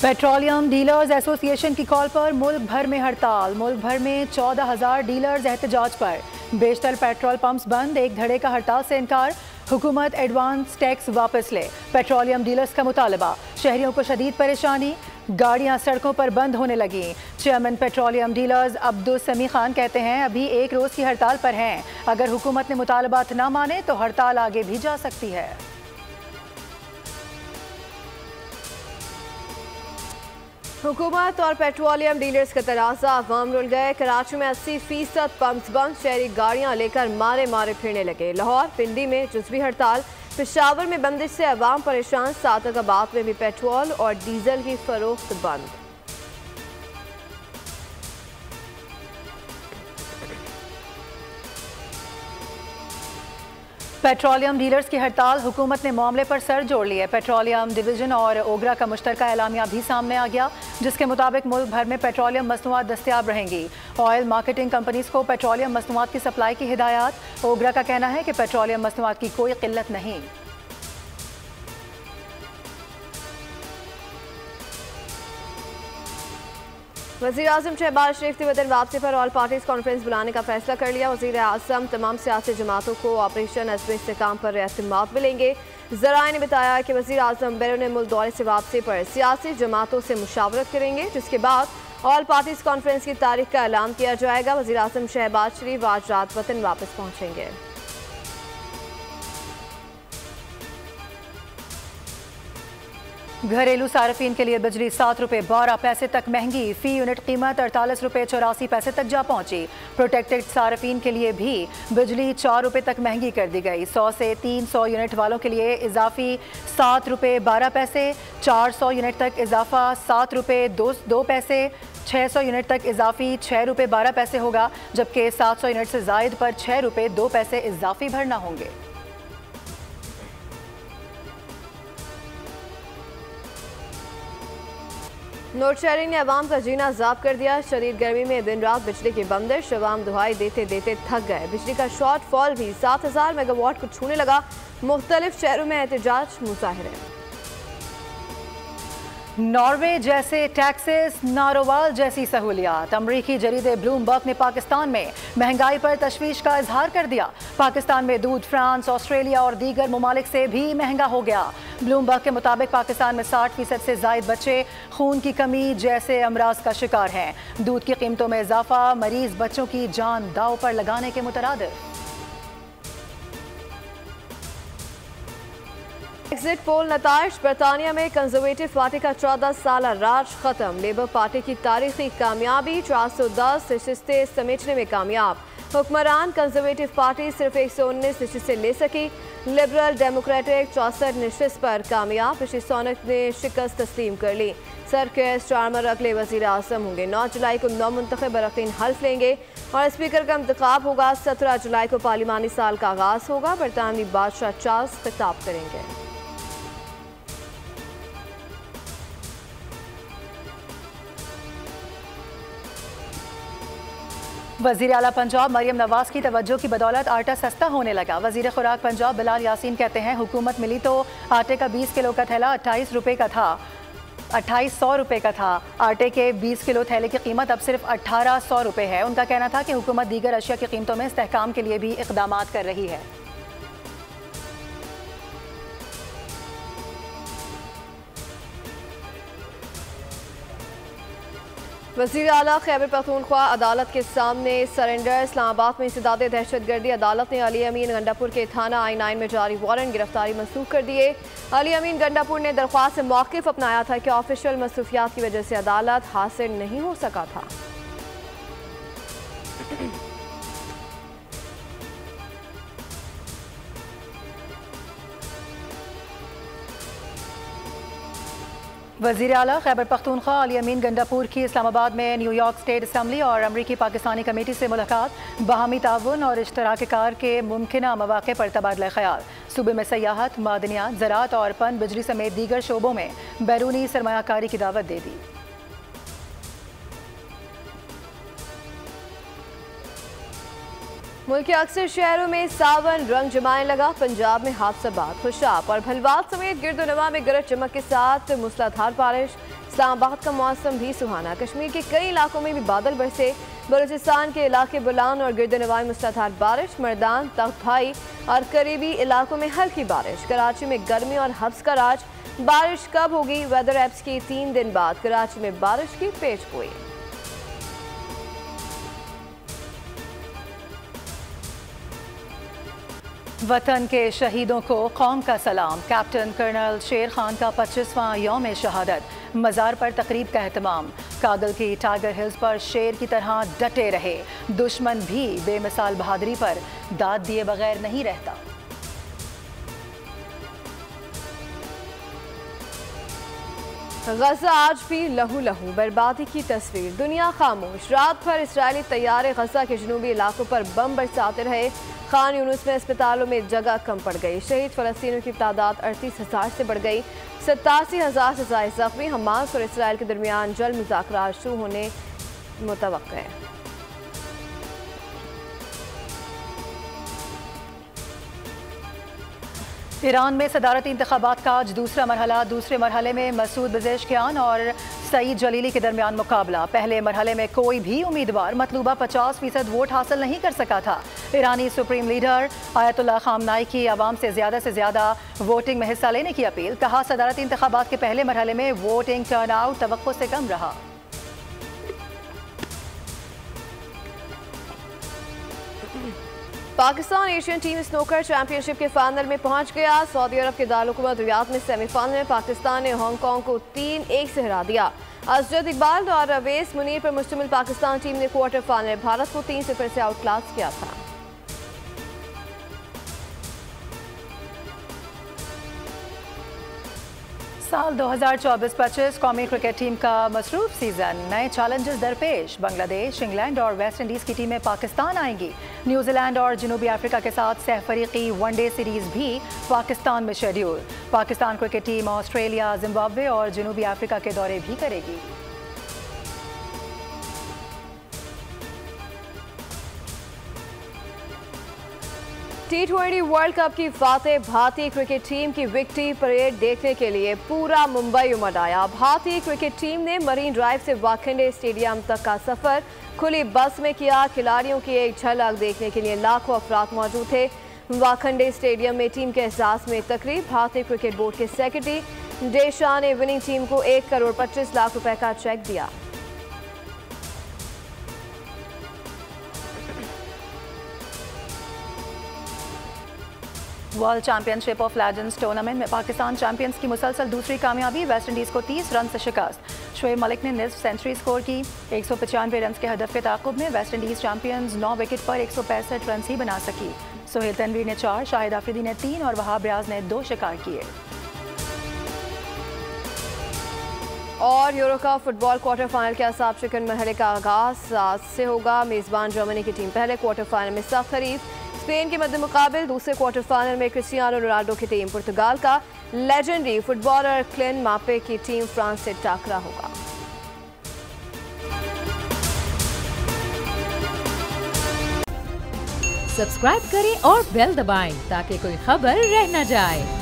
Petroleum dealers association की call पर मुल्क भर में हड़ताल। मुल्क भर में 14,000 डीलर्स एहतजाज पर। बेशतर पेट्रोल पंप्स बंद, एक धड़े का हड़ताल से इनकार। हुकूमत एडवांस टैक्स वापस ले, पेट्रोलियम डीलर्स का मुतालबा। शहरियों को शदीद परेशानी, गाड़ियां सड़कों पर बंद होने लगी। चेयरमैन पेट्रोलियम डीलर्स अब्दुल समी खान कहते हैं अभी एक रोज़ की हड़ताल पर हैं। अगर हुकूमत ने मुतालबात न माने तो हड़ताल आगे भी जा सकती है। हुकूमत और पेट्रोलियम डीलर्स का तनाज़ा, अवाम रुल गए। कराची में 80% पंप्स बंद, शहरी गाड़ियां लेकर मारे मारे फिरने लगे। लाहौर पिंडी में जुज़वी हड़ताल, पेशावर में बंदिश से अवाम परेशान। सादकाबाद में भी पेट्रोल और डीजल की फरोख्त बंद। पेट्रोलियम डीलर्स की हड़ताल, हुकूमत ने मामले पर सर जोड़ लिए। पेट्रोलियम डिवीजन और ओगरा का मुश्तरका एलामिया भी सामने आ गया, जिसके मुताबिक मुल्क भर में पेट्रोलियम मसनूआत दस्तयाब रहेंगी। ऑयल मार्केटिंग कंपनीज को पेट्रोलियम मसनूआत की सप्लाई की हिदायत। ओगरा का कहना है कि पेट्रोलियम मसनूआत की कोई किल्लत नहीं। वज़ीर आज़म शहबाज शरीफ ने वतन वापसी पर ऑल पार्टीज कॉन्फ्रेंस बुलाने का फैसला कर लिया। वज़ीर आज़म तमाम सियासी जमातों को ऑपरेशन अज़्म इस्तेहकाम पर एहतिमाम मिलेंगे। ज़राए ने बताया कि वज़ीर आज़म बैरून मुल्क दौरे से वापसी पर सियासी जमातों से मुशावरत करेंगे, जिसके बाद ऑल पार्टीज कॉन्फ्रेंस की तारीख का ऐलान किया जाएगा। वज़ीर आज़म शहबाज शरीफ आज रात वतन वापस पहुँचेंगे। घरेलू सार्फिन के लिए बिजली 7 रुपये 12 पैसे तक महंगी, फी यूनिट कीमत 48 रुपये 84 पैसे तक जा पहुंची। प्रोटेक्टेड सार्फिन के लिए भी बिजली 4 रुपये तक महंगी कर दी गई। 100 से 300 यूनिट वालों के लिए इजाफी 7 रुपये 12 पैसे, 400 यूनिट तक इजाफा 7 रुपये 2 पैसे, 600 यूनिट तक इजाफी 6 रुपये 12 पैसे होगा, जबकि 700 यूनिट से जायद पर 6 रुपये 2 पैसे इजाफी भरना होंगे। लोड शेयरिंग ने अवाम का जीना ज़ाब कर दिया। शदीद गर्मी में दिन रात बिजली की बंदिश, अवाम दुहाई देते देते थक गए। बिजली का शॉर्ट फॉल भी 7000 मेगावाट को छूने लगा। मुख्तलिफ शहरों में एहतजाज मुजाहिरे। नॉर्वे जैसे टैक्सेस, नारोवाल जैसी सहूलियात। अमरीकी जरीदे ब्लूमबर्ग ने पाकिस्तान में महंगाई पर तशवीश का इजहार कर दिया। पाकिस्तान में दूध फ्रांस, ऑस्ट्रेलिया और दीगर ममालिक से भी महंगा हो गया। ब्लूमबर्ग के मुताबिक पाकिस्तान में 60% से जायद बच्चे खून की कमी जैसे अमराज का शिकार हैं। दूध की कीमतों में इजाफा मरीज बच्चों की जान दांव पर लगाने के मुतरादिफ। एग्जिट पोल नताइज, बरतानिया में कंजर्वेटिव पार्टी का 14 साल राज खत्म। लेबर पार्टी की तारीखी कामयाबी, 410 नशिस्तें समेटने में कामयाब। हुक्मरान कंजर्वेटिव पार्टी सिर्फ 119 नशिस्तें ले सकी। लिबरल डेमोक्रेटिक 64 नशिस्त पर कामयाब। ऋषि सुनक ने शिकस्त तस्लीम कर ली। सर केयर स्टारमर अगले वज़ीर आज़म होंगे। 9 जुलाई को नौमुंतखब अरकान हल्फ लेंगे और स्पीकर का इंतखाब होगा। 17 जुलाई को पार्लिमानी साल का आगाज होगा। बरतानवी बादशाह चार्ल्स खिताब करेंगे। वज़ीर आला पंजाब मरियम नवाज की तवज्जो की बदौलत आटा सस्ता होने लगा। वज़ीर खुराक पंजाब बिलाल यासीन कहते हैं हुकूमत मिली तो आटे का 20 किलो का थैला 28 रुपये का था, 2800 रुपये का था। आटे के 20 किलो थैले की कीमत अब सिर्फ 1800 रुपये है। उनका कहना था कि हुकूमत दीगर अशिया की कीमतों में इस्तेहकाम के लिए भी इक़दामात कर रही है। वज़ीर आला खैबर पख्तूनख्वा अदालत के सामने सरेंडर। इस्लामाबाद में इंसदाद दहशतगर्दी, अदालत ने अली अमीन गंडापुर के थाना I9 में जारी वारंट गिरफ्तारी मनसूख कर दिए। अली अमीन गंडापुर ने दरख्वास्त से मौक़िफ़ अपनाया था कि ऑफिशियल मसरूफियात की वजह से अदालत हासिल नहीं हो सका था। वज़ीर आला खैबर पख्तूनख्वा अली अमीन गंडापुर की इस्लामाबाद में न्यूयॉर्क स्टेट असम्बली और अमरीकी पाकिस्तानी कमेटी से मुलाकात। बाहमी ताउन और इश्तराक कार के मुमकिना मौक़े पर तबादला ख्याल। सूबे में सयाहत, मादनियात, ज़राअत और पन बिजली समेत दीगर शोबों में बैरूनी सरमायाकारी की दावत दे दी। मुल्क के अक्सर शहरों में सावन रंग जमाने लगा। पंजाब में हादसाबाद, खुशाब और भलवाल समेत गिरदोनवा में गरज चमक के साथ मूसलाधार बारिश। इस्लामाबाद का मौसम भी सुहाना। कश्मीर के कई इलाकों में भी बादल बरसे। बलूचिस्तान के इलाके बुलान और गिरदनवाई मूसलाधार बारिश। मर्दान, तख्त भाई और करीबी इलाकों में हल्की बारिश। कराची में गर्मी और हब्स का राज। बारिश कब होगी? वेदर ऐप्स की 3 दिन बाद कराची में बारिश की पेशगोई। वतन के शहीदों को कौम का सलाम। कैप्टन कर्नल शेर खान का 25वां यौम शहादत। मज़ार पर तकरीब का एहतमाम। कागल की टाइगर हिल्स पर शेर की तरह डटे रहे। दुश्मन भी बेमिसाल बहादुरी पर दाद दिए बगैर नहीं रहता। गजा आज भी लहू लहू, बर्बादी की तस्वीर। दुनिया खामोश। रात भर इसराइली तैयारे गजा के जनूबी इलाकों पर बम बरसाते रहे। खान यूनुस में अस्पतालों में जगह कम पड़ गई। शहीद फ़लस्तीनियों की तादाद 38,000 से बढ़ गई। 87,000 से ज़ायद ज़ख्मी। हमास और इसराइल के दरमियान जल्द मुज़ाकरात शुरू होने मुतवक्किल है। ईरान में सदारती इंतखाबात का आज दूसरा मरहला। दूसरे मरहले में मसूद पेज़ेशकियान और सईद जलीली के दरमियान मुकाबला। पहले मरहले में कोई भी उम्मीदवार मतलूबा 50% वोट हासिल नहीं कर सका था। ईरानी सुप्रीम लीडर आयतुल्लाह खामनाई की आवाम से ज़्यादा वोटिंग में हिस्सा लेने की अपील। कहा, सदारती इंतखाबात के पहले मरहले में वोटिंग टर्नआउट तवक्को से कम रहा। Pakistan Asian team snooker championship के फाइनल में पहुंच गया। सऊदी अरब के दारुल रियाद में सेमीफाइनल में पाकिस्तान ने हांगकांग को 3-1 से हरा दिया। अजद इकबाल और रवेस मुनीर पर मुश्तमिल पाकिस्तान टीम ने क्वार्टर फाइनल में भारत को 3-0 से आउटक्लास किया था। साल 2024-25 कौमी क्रिकेट टीम का मसरूफ सीजन। नए चैलेंजेस दरपेश। बांग्लादेश, इंग्लैंड और वेस्ट इंडीज की टीमें पाकिस्तान आएंगी। न्यूजीलैंड और जनूबी अफ्रीका के साथ सहफरीकी वनडे सीरीज भी पाकिस्तान में schedule. Pakistan cricket team Australia, Zimbabwe और जनूबी अफ्रीका के दौरे भी करेगी। T20 वर्ल्ड कप की फातेह भारतीय क्रिकेट टीम की विक्ट्री परेड देखने के लिए पूरा मुंबई उमड़ आया। भारतीय क्रिकेट टीम ने मरीन ड्राइव से वाखेडे स्टेडियम तक का सफर खुली बस में किया। खिलाड़ियों की एक झलक देखने के लिए लाखों अफराद मौजूद थे। वाखेडे स्टेडियम में टीम के एहसास में तकरीब। भारतीय क्रिकेट बोर्ड के सेक्रेटरी डे शाह ने विनिंग टीम को 1 करोड़ 25 लाख रुपए का चेक दिया। World championship of legends tournament में पाकिस्तान चैंपियंस की मुसलसल दूसरी कामयाबी। वेस्ट इंडीज़ को 30 रन से शिकस्त। शोएब मलिक ने निस्फ सेंचुरी स्कोर की। 195 रन के हदफ के ताक़ुब में वेस्ट इंडीज़ चैंपियंस 9 विकेट पर 165 रन ही बना सकी। सोहेल तनवीर ने 4, शाहिद आफरीदी ने 3 और वहाब रियाज ने 2 शिकार किए। और euro cup football quarter final के असाब शिकन मरहले का आगाज आज से होगा। मेज़बान जर्मनी की टीम पहले क्वार्टर फाइनल में सख्त हरीफ स्पेन के मद्दे मुकाबिल। दूसरे क्वार्टर फाइनल में क्रिस्टियानो रोनाल्डो की टीम पुर्तगाल का लेजेंडरी फुटबॉलर क्लिन मापे की टीम फ्रांस से टकरा होगा। सब्सक्राइब करें और बेल दबाएं ताकि कोई खबर रह न जाए।